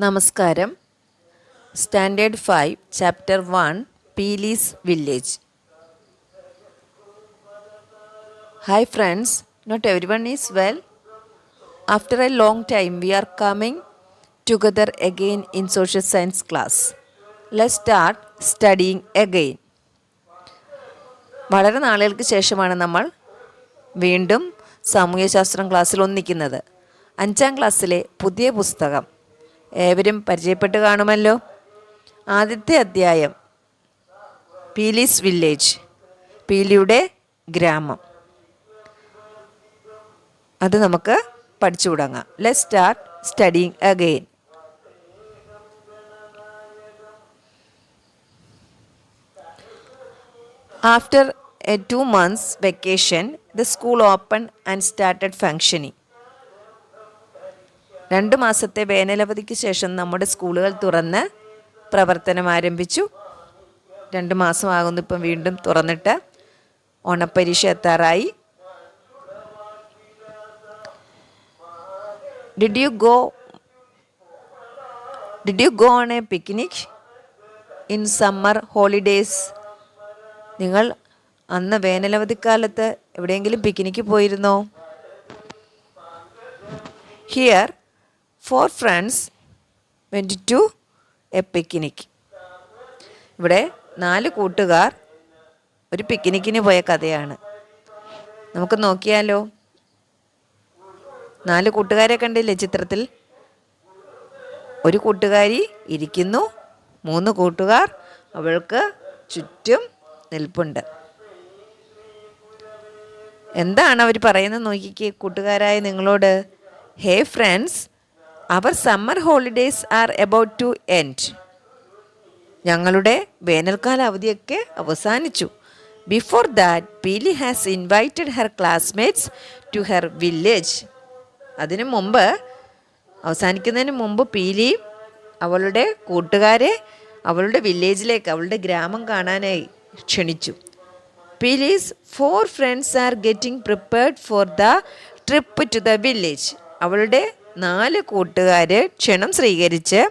നമസ്കാരം. Standard 5 chapter 1 Peeli's village. Hi friends, not everyone is well. After a long time we are coming together again in social science class. Let's start studying again. വളരെ നാളുകൾക്ക് ശേഷമാണ് നമ്മൾ വീണ്ടും സാമൂഹ്യശാസ്ത്രം ക്ലാസ്സിൽ ഒന്നിക്കുന്നത്. 5ാം ക്ലാസ്സിലെ പുതിയ പുസ്തകം ഏവരും പരിചയപ്പെട്ട് കാണുമല്ലോ. ആദ്യത്തെ അധ്യായം പീലീസ് വില്ലേജ്, പീലിയുടെ ഗ്രാമം. അത് നമുക്ക് പഠിച്ചു തുടങ്ങാം. Let's start studying again. After a 2 months vacation, the school opened and started functioning. 2 മാസത്തെ വേനലവധിക്ക് ശേഷം നമ്മുടെ സ്കൂളുകൾ തുറന്ന് പ്രവർത്തനം ആരംഭിച്ചു. 2 മാസമാകുന്നു ഇപ്പം വീണ്ടും തുറന്നിട്ട്. ഓണപ്പരീക്ഷ എത്താറായി. Did you go on a picnic in summer holidays? നിങ്ങൾ അന്ന് വേനലവധിക്കാലത്ത് എവിടെയെങ്കിലും പിക്നിക്ക് പോയിരുന്നോ? Here 4 friends went to a picnic. ഇവിടെ 4 കൂട്ടുകാർ ഒരു പിക്നിക്കിന് പോയ കഥയാണ്. നമുക്ക് നോക്കിയാലോ. 4 കൂട്ടുകാരെ കണ്ടില്ലേ ചിത്രത്തിൽ? ഒരു കൂട്ടുകാരി ഇരിക്കുന്നു, 3 കൂട്ടുകാർ അവൾക്ക് ചുറ്റും നിൽപ്പുണ്ട്. എന്താണ് അവർ പറയുന്നത് നോക്കിക്കേ കൂട്ടുകാരായ നിങ്ങളോട്. Hey friends, our summer holidays are about to end. ഞങ്ങളുടെ വേനൽക്കാല അവധിയൊക്കെ അവസാനിച്ചു. Before that Peeli has invited her classmates to her village. അതിനു മുമ്പ്, അവസാനിക്കുന്നതിന് മുമ്പ് പീലി അവളുടെ കൂട്ടുകാരെ അവളുടെ വില്ലേജിലേക്ക്, അവളുടെ ഗ്രാമം കാണാനായി ക്ഷണിച്ചു. Peeli's 4 friends are getting prepared for the trip to the village. അവളുടെ 4 കൂട്ടുകാർ ക്ഷണം സ്വീകരിച്ച്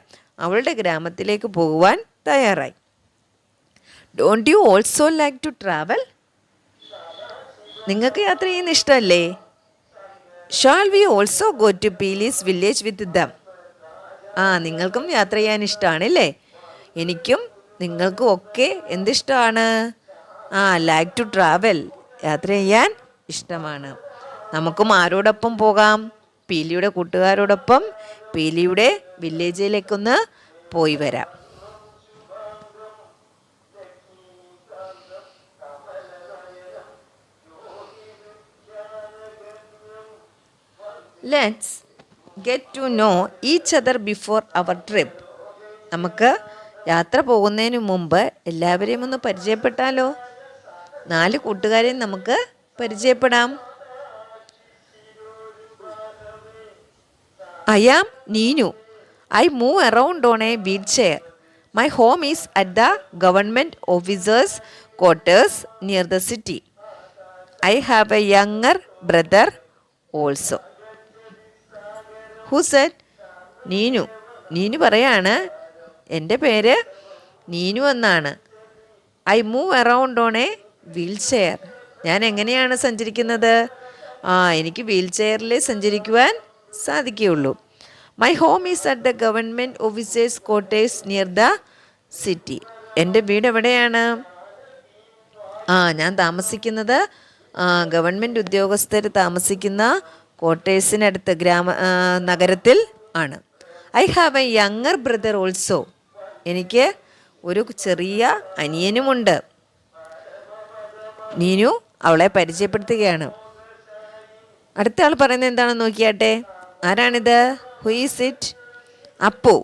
അവളുടെ ഗ്രാമത്തിലേക്ക് പോകുവാൻ തയ്യാറായി. Don't you also like to travel? നിങ്ങൾക്ക് യാത്ര ചെയ്യുന്ന ഇഷ്ടമല്ലേ? Shall we also go to Peeli's village with them? നിങ്ങൾക്കും യാത്ര ചെയ്യാൻ ഇഷ്ടമാണല്ലേ? എനിക്കും നിങ്ങൾക്കും ഒക്കെ എന്തിഷ്ടമാണ്? ലൈക്ക് ടു ട്രാവൽ, യാത്ര ചെയ്യാൻ ഇഷ്ടമാണ്. നമുക്കും ആരോടൊപ്പം പോകാം? പീലിയുടെ കൂട്ടുകാരോടൊപ്പം പീലിയുടെ വില്ലേജിലേക്കൊന്ന് പോയി വരാം. Let's get to know each other before our trip. നമുക്ക് യാത്ര പോകുന്നതിന് മുമ്പ് എല്ലാവരെയും ഒന്ന് പരിചയപ്പെട്ടാലോ? 4 കൂട്ടുകാരെയും നമുക്ക് പരിചയപ്പെടാം. I am Neenu. I move around on a wheelchair. My home is at the government officers' quarters near the city. I have a younger brother also. Who said? Neenu. Neenu പറയാണ്, എൻ്റെ പേര് നീനു എന്നാണ്. I move around on A wheel chair. ഞാൻ എങ്ങനെയാണ് സഞ്ചരിക്കുന്നത്? എനിക്ക് wheel ചെയറിൽ സഞ്ചരിക്കുവാൻ സാധിക്കുകയുള്ളൂ. My home is at the government officers quarters near the city. എൻ്റെ വീട് എവിടെയാണ്? ഞാൻ താമസിക്കുന്നത് ഗവൺമെൻറ് ഉദ്യോഗസ്ഥർ താമസിക്കുന്ന ക്വാർട്ടേഴ്സിനടുത്ത് നഗരത്തിൽ ആണ്. I have A younger brother also. എനിക്ക് ഒരു ചെറിയ അനിയനുമുണ്ട്. നീനു അവളെ പരിചയപ്പെടുത്തുകയാണ്. അടുത്ത ആൾ പറയുന്നത് എന്താണെന്ന് നോക്കിയാട്ടെ. ആരാണിത്? Who is it? Appu.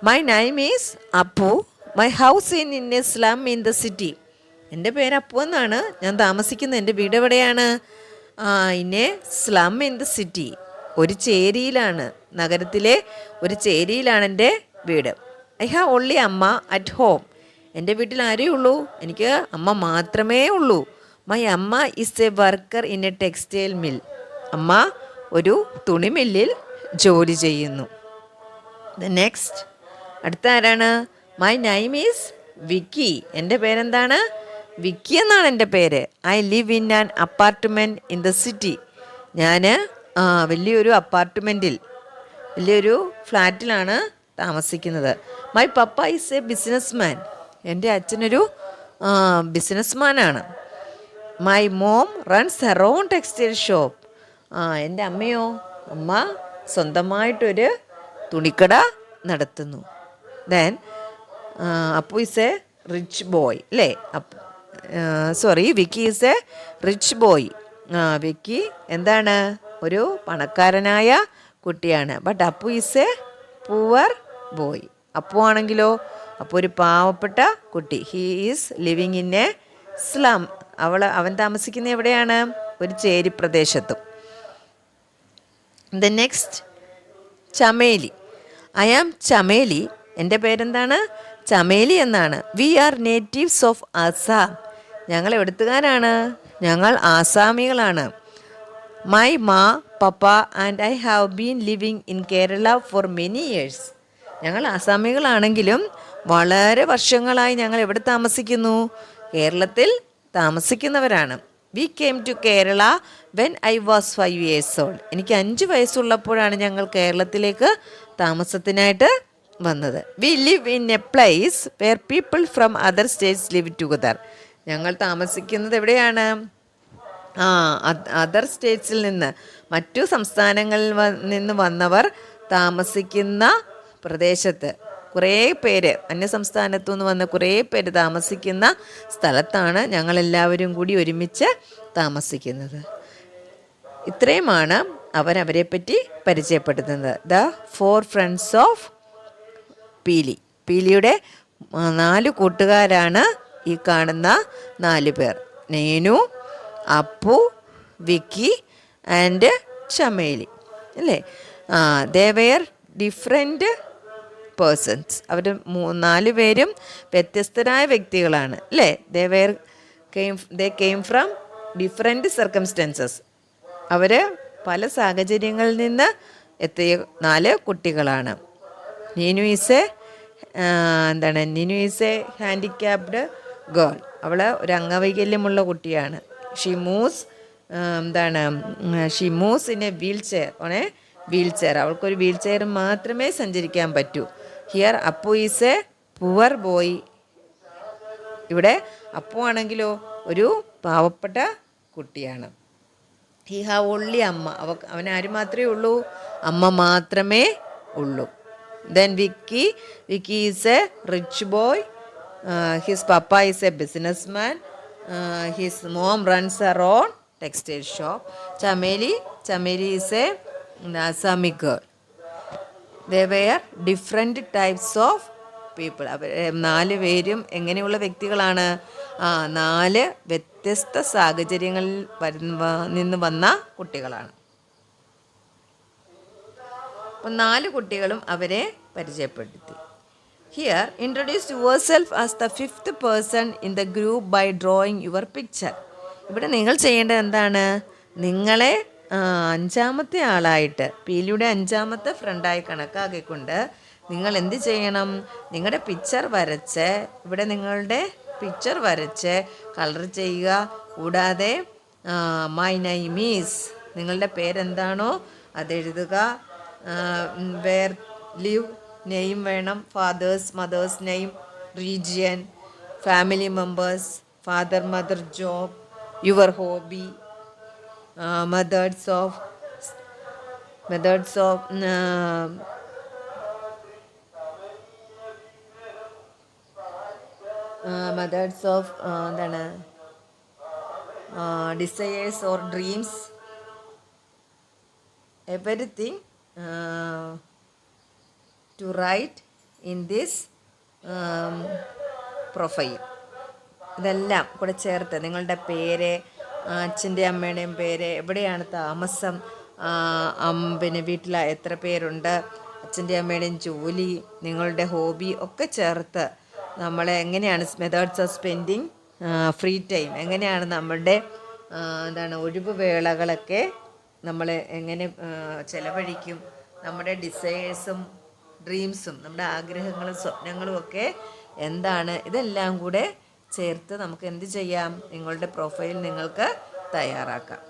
My name is Appu. My house in a slum in the city. എൻ്റെ പേര് അപ്പു എന്നാണ്. ഞാൻ താമസിക്കുന്നത്, എൻ്റെ വീട് എവിടെയാണ്? In a slum in the city. ഒരു ചേരിയിലാണ്, നഗരത്തിലെ ഒരു ചേരിയിലാണ് എൻ്റെ വീട്. ഐ ഹാവ് ഓൺലി അമ്മ അറ്റ് ഹോം. എൻ്റെ വീട്ടിൽ ആരേ ഉള്ളൂ? എനിക്ക് അമ്മ മാത്രമേ ഉള്ളൂ. മൈ അമ്മ is a worker in a textile mill. അമ്മ ഒരു തുണിമില്ലിൽ ജോലി ചെയ്യുന്നു. നെക്സ്റ്റ് അടുത്ത ആരാണ്? My name is Vicky. എൻ്റെ പേരെന്താണ്? വിക്കി എന്നാണ് എൻ്റെ പേര്. I live in an apartment in the city. ഞാൻ വലിയൊരു അപ്പാർട്ട്മെൻറ്റിൽ, വലിയൊരു ഫ്ലാറ്റിലാണ് താമസിക്കുന്നത്. My papa is a businessman. എൻ്റെ അച്ഛനൊരു ബിസിനസ്മാനാണ്. My mom runs her own textile shop. എൻ്റെ അമ്മയോ? അമ്മ സ്വന്തമായിട്ടൊരു തുണിക്കട നടത്തുന്നു. Then Appu is a rich boy അല്ലേ? Vicky is a rich boy. Vicky എന്താണ്? ഒരു പണക്കാരനായ കുട്ടിയാണ്. But Appu is a poor boy. Appu ആണെങ്കിലോ? അപ്പോൾ ഒരു പാവപ്പെട്ട കുട്ടി. He is living in a slum. അവൻ താമസിക്കുന്ന എവിടെയാണ്? ഒരു ചേരി പ്രദേശത്തും. The next Chameli. I am Chameli. എൻ്റെ പേരെന്താണ്? ചമേലി എന്നാണ്. We are natives of Assam. ഞങ്ങൾ എവിടുത്തുകാരാണ്? ഞങ്ങൾ ആസാമികളാണ്. My ma papa and I have been living in Kerala for many years. ഞങ്ങൾ ആസാമികളാണെങ്കിലും വളരെ വർഷങ്ങളായി ഞങ്ങൾ എവിടെ താമസിക്കുന്നു? കേരളത്തിൽ താമസിക്കുന്നവരാണ്. We came to Kerala when I was 5 years old. എനിക്ക് 5 വയസ്സുള്ളപ്പോഴാണ് ഞങ്ങൾ കേരളത്തിലേക്ക് താമസത്തിനായിട്ട് വന്നത്. We live in A place where people from other States live together. ഞങ്ങൾ താമസിക്കുന്നത് എവിടെയാണ്? അതർ സ്റ്റേറ്റ്സിൽ നിന്ന്, മറ്റു സംസ്ഥാനങ്ങളിൽ നിന്ന് വന്നവർ താമസിക്കുന്ന പ്രദേശത്ത്, കുറേ പേര് അന്യസംസ്ഥാനത്തു നിന്ന് വന്ന കുറേ പേര് താമസിക്കുന്ന സ്ഥലത്താണ് ഞങ്ങളെല്ലാവരും കൂടി ഒരുമിച്ച് താമസിക്കുന്നത്. ഇത്രയുമാണ് അവരെ പറ്റി പരിചയപ്പെടുത്തുന്നത്. ദ 4 ഫ്രണ്ട്സ് ഓഫ് പീലി. പീലിയുടെ 4 കൂട്ടുകാരാണ് ഈ കാണുന്ന 4 പേർ. നേനു, അപ്പു, വിക്കി ആൻഡ് ചമേലി അല്ലേ? They were different persons. അവർ 4 പേരും വ്യത്യസ്തരായ വ്യക്തികളാണ് അല്ലേ? They came from different circumstances. അവർ പല സാഹചര്യങ്ങളിൽ നിന്ന് എത്തിയ 4 കുട്ടികളാണ്. Neenu is a handicapped girl. അവൾ ഒരു അംഗവൈകല്യമുള്ള കുട്ടിയാണ്. She moves in a wheelchair. അവൾക്കൊരു വീൽ ചെയർ മാത്രമേ സഞ്ചരിക്കാൻ പറ്റൂ. Here Appu is a poor boy. ഇവിടെ അപ്പു ആണെങ്കിലോ ഒരു പാവപ്പെട്ട കുട്ടിയാണ്. ഹി ഹാവ് ഓൺലി അമ്മ. അവനാര് മാത്രമേ ഉള്ളൂ? അമ്മ മാത്രമേ ഉള്ളൂ. Then Vicky is a rich boy. His papa is a business man. His mom runs her own textile shop. Chameli is A Assami girl. They were different types of people. അവർ 4 പേരും എങ്ങനെയുള്ള വ്യക്തികളാണ്? 4 വ്യത്യസ്ത സാഹചര്യങ്ങളിൽ നിന്ന് വന്ന കുട്ടികളാണ്. അപ്പം 4 കുട്ടികളും അവരെ പരിചയപ്പെടുത്തി. Here introduce your self as the 5th person in the group by drawing your picture. ഇവിടെ നിങ്ങൾ ചെയ്യേണ്ടത് എന്താണ്? നിങ്ങളെ 5ാമത്തെ ആളായിട്ട്, പീലിയുടെ 5ാമത്തെ ഫ്രണ്ടായി കണക്കാക്കിക്കൊണ്ട് നിങ്ങൾ എന്ത് ചെയ്യണം? നിങ്ങളുടെ പിക്ചർ വരച്ച്, ഇവിടെ നിങ്ങളുടെ പിക്ചർ വരച്ച് കളർ ചെയ്യുക. കൂടാതെ മൈ നെയിം ഈസ്, നിങ്ങളുടെ പേരെന്താണോ അതെഴുതുക. വേർ ലിവ് നെയിം വേണം. Father's mother's name, region, family members, father mother, job, your hobby, methods of എന്താണ്, desires or dreams, everything to write in this profile. ഇതെല്ലാം കൂടെ ചേർത്ത് നിങ്ങളുടെ പേര്, അച്ഛൻ്റെ അമ്മയുടെയും പേര്, എവിടെയാണ് താമസം, പിന്നെ വീട്ടിൽ എത്ര പേരുണ്ട്, അച്ഛൻ്റെ അമ്മയുടെയും ജോലി, നിങ്ങളുടെ ഹോബി ഒക്കെ ചേർത്ത് നമ്മളെ എങ്ങനെയാണ് methods of spending free time, എങ്ങനെയാണ് നമ്മളുടെ ഒഴിവ് വേളകളൊക്കെ നമ്മൾ എങ്ങനെ ചിലവഴിക്കും, നമ്മുടെ ഡിസയേഴ്സും ഡ്രീംസും നമ്മുടെ ആഗ്രഹങ്ങളും സ്വപ്നങ്ങളും ഒക്കെ എന്താണ്, ഇതെല്ലാം കൂടെ ചേർത്ത് നമുക്ക് എന്ത് ചെയ്യാം, നിങ്ങളുടെ പ്രൊഫൈൽ നിങ്ങൾക്ക് തയ്യാറാക്കാം.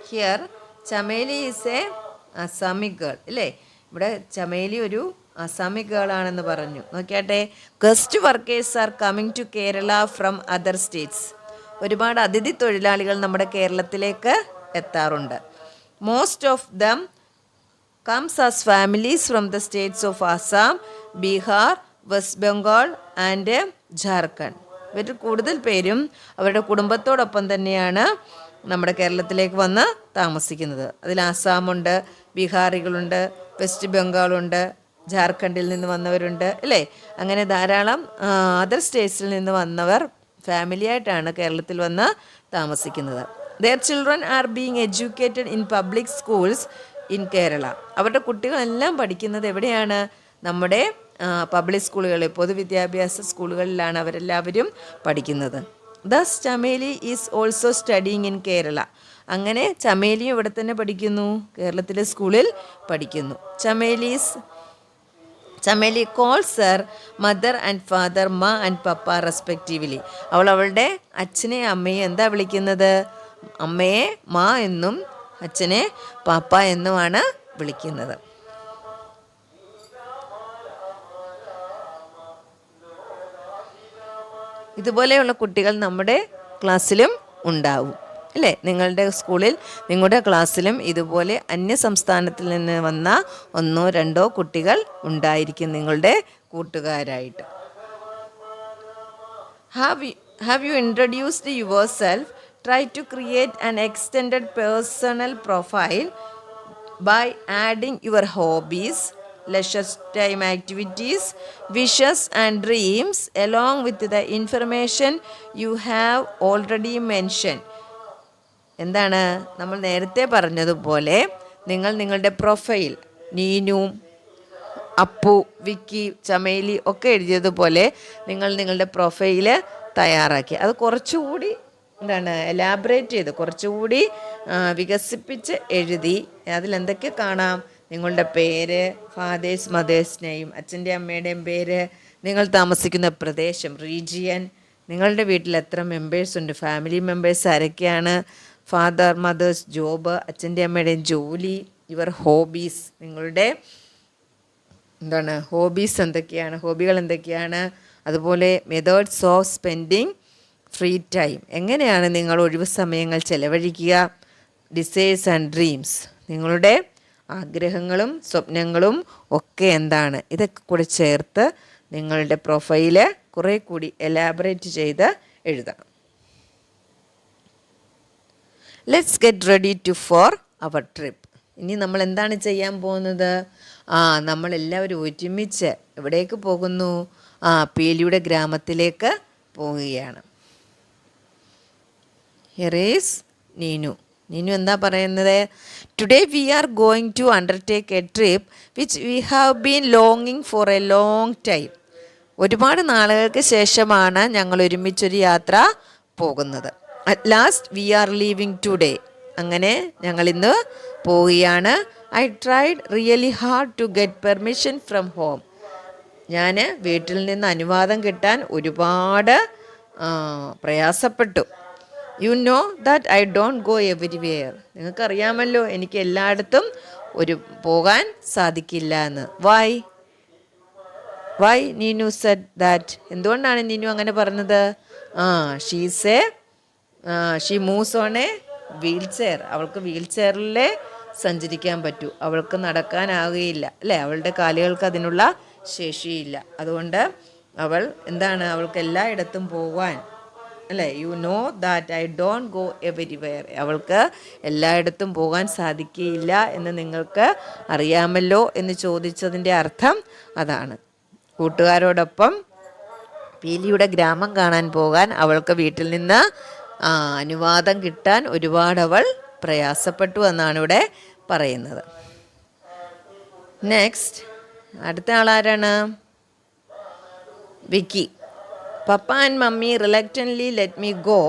Here Chameli is a Assami girl, അല്ലേ? ഇവിടെ ചമേലി ഒരു അസാമി ഗേൾ ആണെന്ന് പറഞ്ഞു. നോക്കിയാട്ടെ, guest workers are coming to Kerala from other states. ഒരുപാട് അതിഥി തൊഴിലാളികൾ നമ്മുടെ കേരളത്തിലേക്ക് എത്താറുണ്ട്. Most of them comes as families from the states of Assam, Bihar, west Bengal and Jharkhand. ഇവർ കൂടുതൽ പേരും അവരുടെ കുടുംബത്തോടൊപ്പം തന്നെയാണ് നമ്മുടെ കേരളത്തിലേക്ക് വന്ന് താമസിക്കുന്നത്. അതിൽ ആസാമുണ്ട്, ബീഹാറികളുണ്ട്, വെസ്റ്റ് ബംഗാളുണ്ട്, ജാർഖണ്ഡിൽ നിന്ന് വന്നവരുണ്ട്, അല്ലേ? അങ്ങനെ ധാരാളം അതർ സ്റ്റേറ്റ്സിൽ നിന്ന് വന്നവർ ഫാമിലിയായിട്ടാണ് കേരളത്തിൽ വന്ന് താമസിക്കുന്നത്. There children are being educated in public schools in Kerala. അവരുടെ കുട്ടികളെല്ലാം പഠിക്കുന്നത് എവിടെയാണ്? നമ്മുടെ പബ്ലിക് സ്കൂളുകളിൽ, പൊതുവിദ്യാഭ്യാസ സ്കൂളുകളിലാണ് അവരെല്ലാവരും പഠിക്കുന്നത്. Thus Chameli is also studying in Kerala. അങ്ങനെ ചമേലിയും ഇവിടെ തന്നെ പഠിക്കുന്നു, കേരളത്തിലെ സ്കൂളിൽ പഠിക്കുന്നു. Chameli calls her mother and father ma and papa respectively. അവളുടെ അച്ഛനെയും അമ്മയും എന്താ വിളിക്കുന്നത്? അമ്മയെ മാ എന്നും അച്ഛനെ പാപ്പ എന്നുമാണ് വിളിക്കുന്നത്. ഇതുപോലെയുള്ള കുട്ടികൾ നമ്മുടെ ക്ലാസ്സിലും ഉണ്ടാവും, അല്ലേ? നിങ്ങളുടെ സ്കൂളിൽ, നിങ്ങളുടെ ക്ലാസ്സിലും ഇതുപോലെ അന്യ സംസ്ഥാനത്തിൽ നിന്ന് വന്ന 1-2 കുട്ടികൾ ഉണ്ടായിരിക്കും നിങ്ങളുടെ കൂട്ടുകാരായിട്ട്. Have you introduced yourself? Try to create an extended personal profile by adding your hobbies, leisure time activities, wishes and dreams along with the information you have already mentioned. എന്താണ് നമ്മൾ നേരത്തെ പറഞ്ഞതുപോലെ നിങ്ങൾ നിങ്ങളുടെ പ്രൊഫൈൽ നീനു, അപ്പു, വിക്കി, ചമേലി ഒക്കെ എഴുതിയതുപോലെ നിങ്ങൾ നിങ്ങളുടെ പ്രൊഫൈല് തയ്യാറാക്കി അത് കുറച്ചുകൂടി എലാബറേറ്റ് ചെയ്ത് കുറച്ചുകൂടി വികസിപ്പിച്ച് എഴുതി. അതിലെന്തൊക്കെ കാണാം? നിങ്ങളുടെ പേര്, ഫാദേഴ്സ് മദേഴ്സ് നെയിം, അച്ഛൻ്റെ അമ്മയുടെയും പേര്, നിങ്ങൾ താമസിക്കുന്ന പ്രദേശം, റീജിയൻ, നിങ്ങളുടെ വീട്ടിൽ എത്ര മെമ്പേഴ്സ് ഉണ്ട്, ഫാമിലി മെമ്പേഴ്സ് ആരൊക്കെയാണ്, ഫാദർ മദേഴ്സ് ജോബ്, അച്ഛൻ്റെ അമ്മയുടെയും ജോലി, യുവർ ഹോബീസ്, നിങ്ങളുടെ ഹോബീസ് എന്തൊക്കെയാണ്, ഹോബികൾ എന്തൊക്കെയാണ്, അതുപോലെ methods of spending free time, എങ്ങനെയാണ് നിങ്ങൾ ഒഴിവ് സമയങ്ങൾ ചെലവഴിക്കുക, ഡിസയേഴ്സ് ആൻഡ് ഡ്രീംസ്, നിങ്ങളുടെ ആഗ്രഹങ്ങളും സ്വപ്നങ്ങളും ഒക്കെ എന്താണ്, ഇതൊക്കെ കൂടെ ചേർത്ത് നിങ്ങളുടെ പ്രൊഫൈല് കുറേ കൂടി എലാബറേറ്റ് ചെയ്ത് എഴുതണം. Let's get ready to for our trip. ഇനി നമ്മൾ എന്താണ് ചെയ്യാൻ പോകുന്നത്? നമ്മളെല്ലാവരും ഒരുമിച്ച് എവിടേക്ക് പോകുന്നു? പീലിയുടെ ഗ്രാമത്തിലേക്ക് പോവുകയാണ്. Here is Neenu. നീനു എന്താ പറയുന്നത്? Today we are going to undertake a trip which we have been ലോങ്ങിങ് ഫോർ എ ലോങ് ടൈം. ഒരുപാട് നാളുകൾക്ക് ശേഷമാണ് ഞങ്ങൾ ഒരുമിച്ചൊരു യാത്ര പോകുന്നത്. At last we are leaving today. അങ്ങനെ ഞങ്ങൾ ഇന്ന് പോവുകയാണ്. I tried really hard to get permission from home. ഞാൻ വീട്ടിൽ നിന്ന് അനുവാദം കിട്ടാൻ ഒരുപാട് പ്രയാസപ്പെട്ടു. You know that I don't go everywhere. നിങ്ങൾക്കറിയാമല്ലോ എനിക്ക് എല്ലായിടത്തും പോകാൻ സാധിക്കില്ല എന്ന്. Why Neenu said that. എന്തുകൊണ്ടാണ് നീനു അങ്ങനെ പറഞ്ഞത്? She moves on A wheelchair. അവൾക്ക് വീൽ ചെയറിലേ സഞ്ചരിക്കാൻ പറ്റൂ, അവൾക്ക് നടക്കാനാവുകയില്ല, അല്ലേ? അവളുടെ കാലുകൾക്ക് അതിനുള്ള ശേഷിയില്ല. അതുകൊണ്ട് അവൾക്ക് എല്ലായിടത്തും പോകാൻ, അല്ലേ? U know that I don't go everywhere. അവൾക്ക് എല്ലായിടത്തും പോകാൻ സാധിക്കുകയില്ല എന്ന് നിങ്ങൾക്ക് അറിയാമല്ലോ എന്ന് ചോദിച്ചതിൻ്റെ അർത്ഥം അതാണ്. കൂട്ടുകാരോടൊപ്പം പീലിയുടെ ഗ്രാമം കാണാൻ പോകാൻ അവൾക്ക് വീട്ടിൽ നിന്ന് അനുവാദം കിട്ടാൻ ഒരുപാട് അവൾ പ്രയാസപ്പെട്ടു എന്നാണ് ഇവിടെ പറയുന്നത്. നെക്സ്റ്റ്, അടുത്ത ആളാരാണ്? Vicky. Papa and mummy reluctantly let me go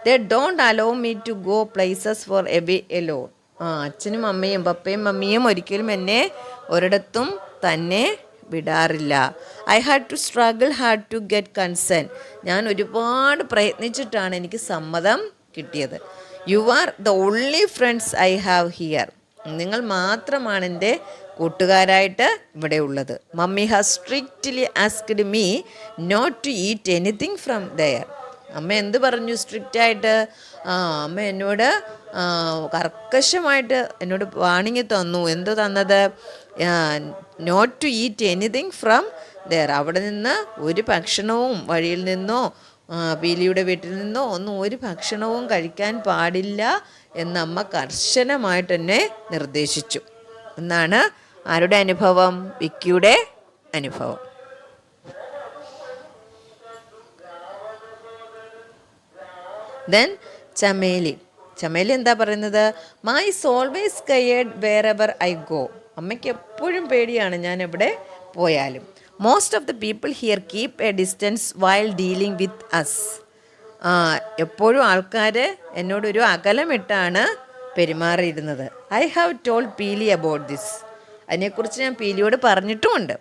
they don't allow me to go places far away alone. അച്ഛനും അമ്മയും പപ്പയും മമ്മിയും ഒരിക്കലും എന്നെ ഒരിടത്തും തന്നെ വിടാറില്ല. I had to struggle had to get concern. ഞാൻ ഒരുപാട് പ്രയത്നിച്ചിട്ടാണ് എനിക്ക് സമ്മതം കിട്ടിയത്. You are the only friends I have here. നിങ്ങൾ മാത്രമാണ് എൻ്റെ കൂട്ടുകാരായിട്ട് ഇവിടെ ഉള്ളത്. Mummy has strictly asked me not to eat anything from there. അമ്മ എന്ത് പറഞ്ഞു സ്ട്രിക്റ്റായിട്ട്? അമ്മ എന്നോട് കർക്കശമായിട്ട് എന്നോട് വാണിങ്ങി തന്നു. എന്ത് തന്നത്? Not to eat anything from there. അവിടെ നിന്ന് ഒരു ഭക്ഷണവും വഴിയിൽ നിന്നോ പീലിയുടെ വീട്ടിൽ നിന്നോ ഒന്നും ഒരു ഭക്ഷണവും കഴിക്കാൻ പാടില്ല എന്നമ്മ കർശനമായിട്ട് എന്നെ നിർദ്ദേശിച്ചു എന്നാണ് ആരുടെ അനുഭവം? വിക്കിയുടെ അനുഭവം. ദെൻ ചമേലി എന്താ പറയുന്നത്? My is always scared wherever I go. അമ്മയ്ക്ക് എപ്പോഴും പേടിയാണ് ഞാൻ എവിടെ പോയാലും. Most of the people here keep a distance while dealing with us. എപ്പോഴും ആൾക്കാർ എന്നോടൊരു അകലമിട്ടാണ് പെരുമാറിയിരുന്നത്. I have told Peeli about this. അതിനെക്കുറിച്ച് ഞാൻ പീലിയോട് പറഞ്ഞിട്ടുമുണ്ട്.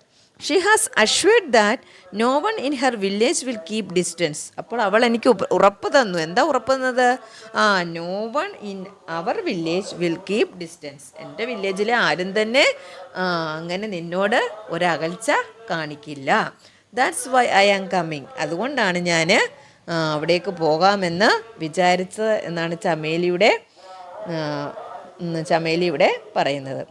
She has assured that no one in her village will keep distance. അപ്പോൾ അവൾ എനിക്ക് ഉറപ്പ് തന്നു. എന്താ ഉറപ്പ് തന്നത്? No one in our village will keep distance. എൻ്റെ വില്ലേജിലെ ആരും തന്നെ അങ്ങനെ നിന്നോട് ഒരകൽച്ച കാണിക്കില്ല. That's why I am coming. അതുകൊണ്ടാണ് ഞാൻ അവിടേക്ക് പോകാമെന്ന് വിചാരിച്ചത് എന്നാണ് ചമേലി ഇവിടെ പറയുന്നത്.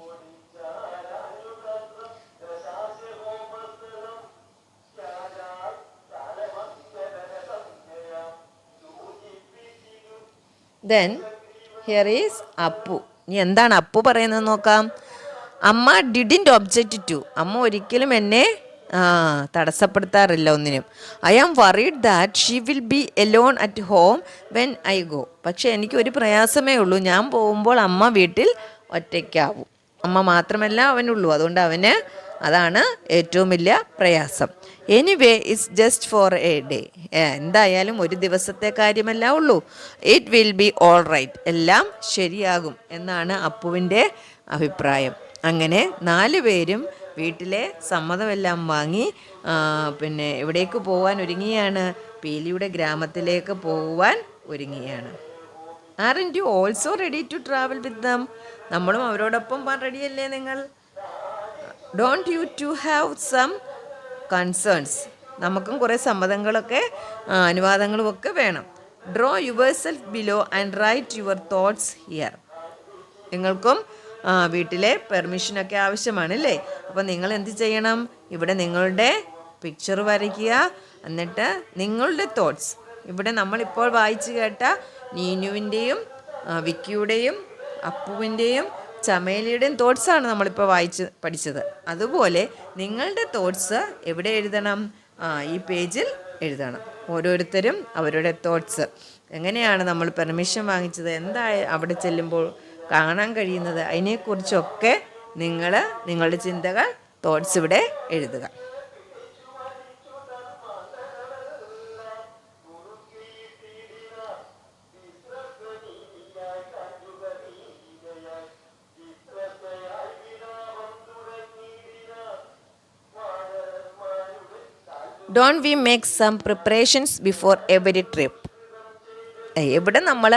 Then here is Appu. ഇനി എന്താണ് അപ്പു പറയുന്നത് നോക്കാം. അമ്മ ഡിഡിൻറ്റ് ഒബ്ജക്റ്റ് ടു. അമ്മ ഒരിക്കലും എന്നെ തടസ്സപ്പെടുത്താറില്ല ഒന്നിനും. I am worried that she will be alone at home when I go. പക്ഷേ എനിക്കൊരു പ്രയാസമേ ഉള്ളൂ. ഞാൻ പോകുമ്പോൾ അമ്മ വീട്ടിൽ ഒറ്റയ്ക്കാവും. അമ്മ മാത്രമല്ല അവനുള്ളൂ. അതുകൊണ്ട് അവന് അതാണ് ഏറ്റവും വലിയ പ്രയാസം. Anyway it's just for a day. എന്തായാലും ഒരു ദിവസത്തെ കാര്യമല്ല ഉള്ളൂ. It will be all right. എല്ലാം ശരിയാകും എന്നാണ് അപ്പുവിൻ്റെ അഭിപ്രായം. അങ്ങനെ 4 പേരും വീട്ടിലെ സമ്മതമെല്ലാം വാങ്ങി പിന്നെ എവിടേക്ക് പോകാൻ ഒരുങ്ങിയാണ്? പീലിയുടെ ഗ്രാമത്തിലേക്ക് പോകുവാൻ ഒരുങ്ങിയാണ്. Aren't you also ready to travel with them? നമ്മളും അവരോടൊപ്പം റെഡിയല്ലേ നിങ്ങൾ? Don't you to have some concerns. നമുക്കും കുറേ സമ്മതങ്ങളൊക്കെ അനുവാദങ്ങളും ഒക്കെ വേണം. Draw yourself below and write your thoughts here. നിങ്ങൾക്കും വീട്ടിലെ പെർമിഷനൊക്കെ ആവശ്യമാണ് അല്ലേ? അപ്പോൾ നിങ്ങൾ എന്ത് ചെയ്യണം? ഇവിടെ നിങ്ങളുടെ പിക്ചർ വരയ്ക്കുക. എന്നിട്ട് നിങ്ങളുടെ തോട്ട്സ് ഇവിടെ നമ്മളിപ്പോൾ വായിച്ചു കേട്ട നീനുവിൻ്റെയും വിക്കിയുടെയും അപ്പുവിൻ്റെയും ചമേലിയുടെയും തോട്ട്സാണ് നമ്മളിപ്പോൾ പഠിച്ചത്. അതുപോലെ നിങ്ങളുടെ തോട്ട്സ് എവിടെ എഴുതണം? ഈ പേജിൽ എഴുതണം. ഓരോരുത്തരും അവരുടെ തോട്ട്സ് എങ്ങനെയാണ് നമ്മൾ പെർമിഷൻ വാങ്ങിച്ചത്, എന്താ അവിടെ ചെല്ലുമ്പോൾ കാണാൻ കഴിയുന്നത്, അതിനെക്കുറിച്ചൊക്കെ നിങ്ങളുടെ ചിന്തകൾ തോട്ട്സ് ഇവിടെ എഴുതുക. Don't we make some preparations before every trip. എവിടെ നമ്മൾ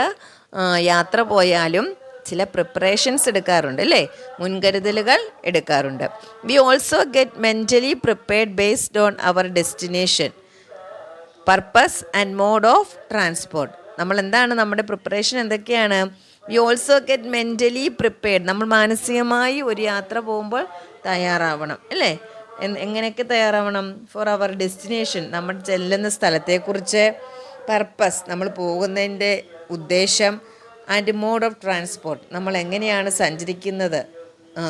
യാത്ര പോയാലും ചില പ്രിപ്പറേഷൻസ് എടുക്കാറുണ്ട് അല്ലേ? മുൻകരുതലുകൾ എടുക്കാറുണ്ട്. We also get mentally prepared based on our destination, purpose and mode of transport. നമ്മൾ എന്താണ് നമ്മുടെ പ്രിപ്പറേഷൻ എന്തൊക്കെയാണ്? We also get mentally prepared. നമ്മൾ മാനസികമായി ഒരു യാത്ര പോകുമ്പോൾ തയ്യാറാവണം അല്ലേ? എങ്ങനെയൊക്കെ തയ്യാറാവണം? ഫോർ അവർ ഡെസ്റ്റിനേഷൻ, നമ്മൾ ചെല്ലുന്ന സ്ഥലത്തെക്കുറിച്ച്, പർപ്പസ് നമ്മൾ പോകുന്നതിൻ്റെ ഉദ്ദേശം, ആൻഡ് മോഡ് ഓഫ് ട്രാൻസ്പോർട്ട് നമ്മൾ എങ്ങനെയാണ് സഞ്ചരിക്കുന്നത്,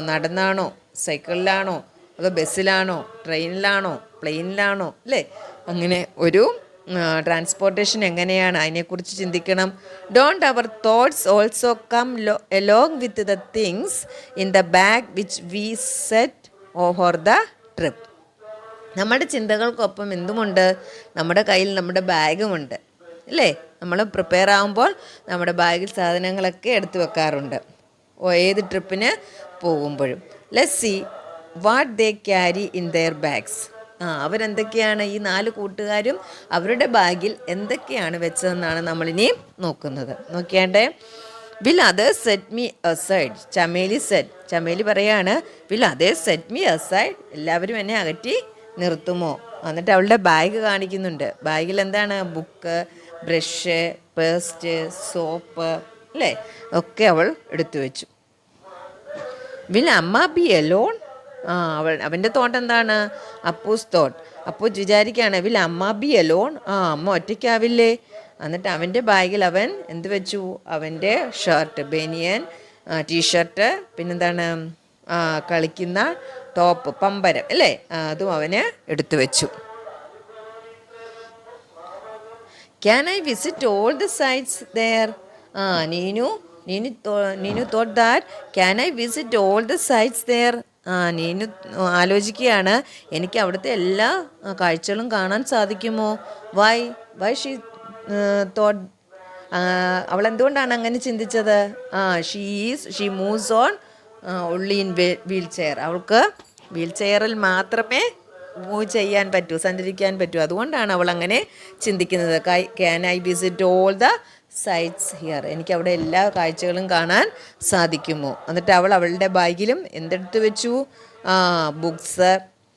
നടന്നാണോ സൈക്കിളിലാണോ അതോ ബസ്സിലാണോ ട്രെയിനിലാണോ പ്ലെയിനിലാണോ അല്ലേ? അങ്ങനെ ഒരു ട്രാൻസ്പോർട്ടേഷൻ എങ്ങനെയാണ് അതിനെക്കുറിച്ച് ചിന്തിക്കണം. Don't our thoughts also come along with the things in the bag which we set over the trip. നമ്മുടെ ചിന്തകൾക്കൊപ്പം എന്തുമുണ്ട്? നമ്മുടെ കയ്യിൽ നമ്മുടെ ബാഗുമുണ്ട് അല്ലേ? നമ്മൾ പ്രിപ്പയർ ആകുമ്പോൾ നമ്മുടെ ബാഗിൽ സാധനങ്ങളൊക്കെ എടുത്തു വെക്കാറുണ്ട് ഏത് ട്രിപ്പിന് പോകുമ്പോഴും. Let's see what they carry in their bags. അവരെന്തൊക്കെയാണ്, ഈ 4 കൂട്ടുകാരും അവരുടെ ബാഗിൽ എന്തൊക്കെയാണ് വെച്ചതെന്നാണ് നമ്മളിനി നോക്കുന്നത്. നോക്കിയാട്ടെ. Will others set me aside, Chameli set. Chameli പറയാണ്, will others set me aside, എല്ലാവരും എന്നെ അകറ്റി നിർത്തുമോ? എന്നിട്ട് അവളുടെ ബാഗ് കാണിക്കുന്നുണ്ട്. ബാഗിൽ എന്താണ്, ബുക്ക്, ബ്രഷ്, പേസ്റ്റ്, സോപ്പ് അല്ലേ, ഒക്കെ അവൾ എടുത്തു വെച്ചു. വിൽ അമ്മ ബി എലോൺ? അവൻ്റെ തോട്ട് എന്താണ്, അപ്പൂസ് തോട്ട്. അപ്പൂ വിചാരിക്കുകയാണ്, വിൽ അമ്മ ബി എലോൺ? അമ്മ ഒറ്റയ്ക്കാവില്ലേ? എന്നിട്ട് അവൻ്റെ ബാഗിൽ അവൻ എന്ത് വെച്ചു, അവൻ്റെ ഷർട്ട്, ബനിയൻ, ടീഷർട്ട്, പിന്നെന്താണ്, കളിക്കുന്ന ടോപ്പ്, പമ്പരം അല്ലേ, അതും അവന് എടുത്തു വെച്ചു. Can I visit all the sights there? Neenu thought that can I visit all the sights there? Neenu ആലോചിക്കുകയാണ്, എനിക്ക് അവിടുത്തെ എല്ലാ കാഴ്ചകളും കാണാൻ സാധിക്കുമോ? Why thought. അവൾ എന്തുകൊണ്ടാണ് അങ്ങനെ ചിന്തിച്ചത്? She moves on only in wheelchair. അവൾക്ക് വീൽ ചെയറിൽ മാത്രമേ മൂവ് ചെയ്യാൻ പറ്റൂ, സഞ്ചരിക്കാൻ പറ്റൂ. അതുകൊണ്ടാണ് അവൾ അങ്ങനെ ചിന്തിക്കുന്നത്. Can I visit all the sites here? എനിക്ക് അവിടെ എല്ലാ കാഴ്ചകളും കാണാൻ സാധിക്കുമോ? എന്നിട്ട് അവൾ അവളുടെ ബാഗിലും എന്തെടുത്ത് വെച്ചു? ബുക്സ്,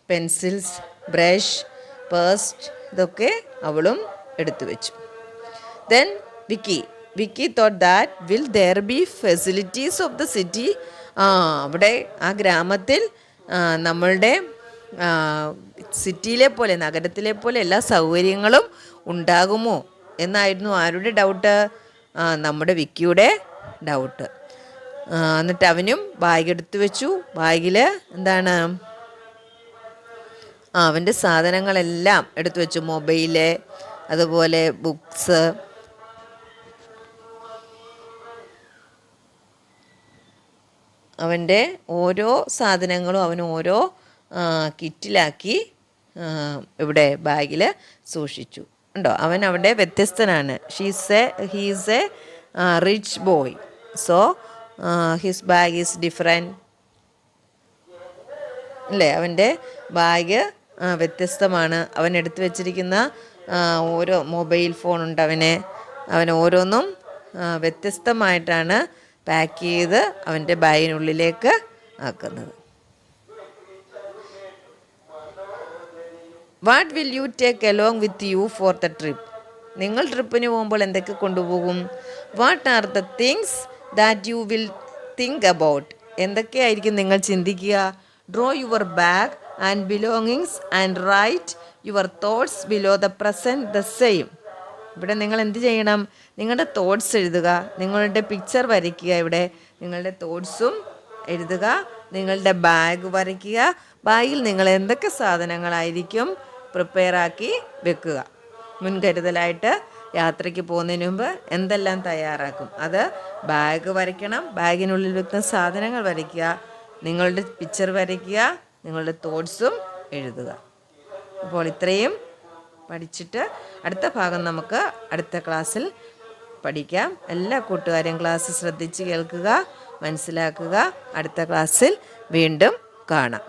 പെൻസിൽസ്, ബ്രഷ്, പേസ്റ്റ്, ഇതൊക്കെ അവളും എടുത്തു വെച്ചു. Then Vicky thought that will there be facilities of the city? അവിടെ ആ ഗ്രാമത്തിൽ നമ്മളുടെ സിറ്റിയിലെ പോലെ, നഗരത്തിലെ പോലെ എല്ലാ സൗകര്യങ്ങളും ഉണ്ടാകുമോ എന്നായിരുന്നു ആരുടെ ഡൗട്ട്? നമ്മുടെ വിക്കിയുടെ ഡൗട്ട്. എന്നിട്ട് അവനും ബാഗ് എടുത്തു വെച്ചു. ബാഗിൽ എന്താണ്, അവൻ്റെ സാധനങ്ങളെല്ലാം എടുത്തു വെച്ചു. മൊബൈല്, അതുപോലെ ബുക്സ്, അവൻ്റെ ഓരോ സാധനങ്ങളും അവൻ ഓരോ കിറ്റിലാക്കി ഇവിടെ ബാഗിൽ സൂക്ഷിച്ചു. ഉണ്ടോ, അവൻ അവിടെ വ്യത്യസ്തനാണ്. He's a rich boy, so his bag is different അല്ലേ. അവൻ്റെ ബാഗ് വ്യത്യസ്തമാണ്. അവൻ എടുത്തു വെച്ചിരിക്കുന്ന ഓരോ മൊബൈൽ ഫോണുണ്ട് അവൻ ഓരോന്നും വ്യത്യസ്തമായിട്ടാണ് പാക്ക് ചെയ്ത് അവൻ്റെ ബാഗിനുള്ളിലേക്ക് ആക്കുന്നത്. What will you take along with you for the trip? നിങ്ങൾ ട്രിപ്പിന് പോകുമ്പോൾ എന്തൊക്കെ കൊണ്ടുപോകും? What are the things that you will think about? എന്തൊക്കെയായിരിക്കും നിങ്ങൾ ചിന്തിക്കുക? Draw your bag and belongings and write your thoughts below the present the same. ഇവിടെ നിങ്ങൾ എന്ത് ചെയ്യണം? നിങ്ങളുടെ തോട്ട്സ് എഴുതുക, നിങ്ങളുടെ പിക്ചർ വരയ്ക്കുക. ഇവിടെ നിങ്ങളുടെ തോട്ട്സും എഴുതുക, നിങ്ങളുടെ ബാഗ് വരയ്ക്കുക. ബാഗിൽ നിങ്ങൾ എന്തൊക്കെ സാധനങ്ങളായിരിക്കും പ്രിപ്പയർ ആക്കി വെക്കുക? മുൻകരുതലായിട്ട് യാത്രയ്ക്ക് പോകുന്നതിന് മുമ്പ് എന്തെല്ലാം തയ്യാറാക്കും? അത് ബാഗ് വരയ്ക്കണം, ബാഗിനുള്ളിൽ വെക്കുന്ന സാധനങ്ങൾ വരയ്ക്കുക, നിങ്ങളുടെ പിക്ചർ വരയ്ക്കുക, നിങ്ങളുടെ തോട്ട്സും എഴുതുക. അപ്പോൾ ഇത്രയും പഠിച്ചിട്ട് അടുത്ത ഭാഗം നമുക്ക് അടുത്ത ക്ലാസ്സിൽ പഠിക്കാം. എല്ലാ കൂട്ടുകാരും ക്ലാസ് ശ്രദ്ധിച്ച് കേൾക്കുക, മനസ്സിലാക്കുക. അടുത്ത ക്ലാസ്സിൽ വീണ്ടും കാണാം.